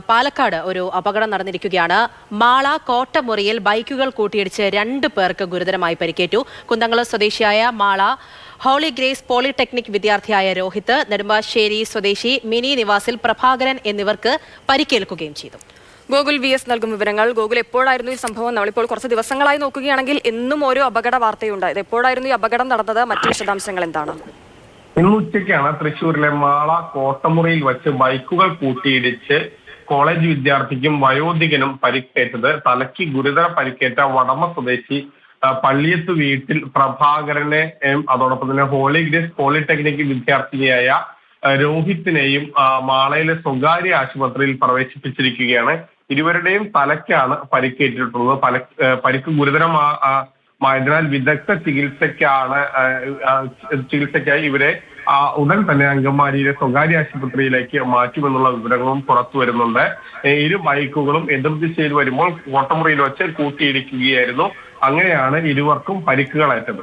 പാലക്കാട് ഒരു അപകടം നടന്നിരിക്കുകയാണ്. മാള കോട്ടമുറിയിൽ ബൈക്കുകൾ കൂട്ടിയിടിച്ച് 2 പേർക്ക് ഗുരുതരമായി പരിക്കേറ്റു. കുന്തംകുളം സ്വദേശിയായ മാള ഹോളി ഗ്രേസ് പോളിടെക്നിക് വിദ്യാർത്ഥിയായ രോഹിത്, നെടുമ്പാശ്ശേരി സ്വദേശി മിനി നിവാസിൽ പ്രഭാകരൻ എന്നിവർക്ക് പരിക്കേൽക്കുകയും ചെയ്തു. ഗോകുൽ വി എസ് നൽകും വിവരങ്ങൾ. ഗോകുൽ, എപ്പോഴായിരുന്നു ഈ സംഭവം? നമ്മളിപ്പോൾ കുറച്ച് ദിവസങ്ങളായി നോക്കുകയാണെങ്കിൽ എന്നും ഓരോ അപകട വാർത്തയുണ്ടായത്. എപ്പോഴായിരുന്നു ഈ അപകടം നടന്നത്? മറ്റു വിശദാംശങ്ങൾ എന്താണ്? ഇന്ന് ഉച്ചയ്ക്കാണ് തൃശ്ശൂരിലെ മാള കോട്ടമുറിയിൽ വെച്ച് ബൈക്കുകൾ കൂട്ടിയിടിച്ച് കോളേജ് വിദ്യാർത്ഥിക്കും വയോധികനും പരിക്കേറ്റത്. തലയ്ക്ക് ഗുരുതര പരിക്കേറ്റ വടമ സ്വദേശി പള്ളിയത്ത് വീട്ടിൽ പ്രഭാകരനെ, അതോടൊപ്പം തന്നെ ഹോളി ഗ്രേസ് പോളിടെക്നിക് വിദ്യാർത്ഥിനിയായ രോഹിത്തിനെയും മാളയിലെ സ്വകാര്യ ആശുപത്രിയിൽ പ്രവേശിപ്പിച്ചിരിക്കുകയാണ്. ഇരുവരുടെയും തലയ്ക്കാണ് പരിക്കേറ്റിട്ടുള്ളത്. പരിക്ക് ഗുരുതരമായതിനാൽ വിദഗ്ധ ചികിത്സയ്ക്കായി ഇവരെ ഉടൻ തന്നെ അങ്കമാലിയിലെ സ്വകാര്യ ആശുപത്രിയിലേക്ക് മാറ്റുമെന്നുള്ള വിവരങ്ങളും പുറത്തു വരുന്നുണ്ട്. ഇരു ബൈക്കുകളും എതിർദിശയിൽ വരുമ്പോൾ കോട്ടമുറിയിൽ വെച്ച് കൂട്ടിയിടിക്കുകയായിരുന്നു. അങ്ങനെയാണ് ഇരുവർക്കും പരിക്കുകളേറ്റത്.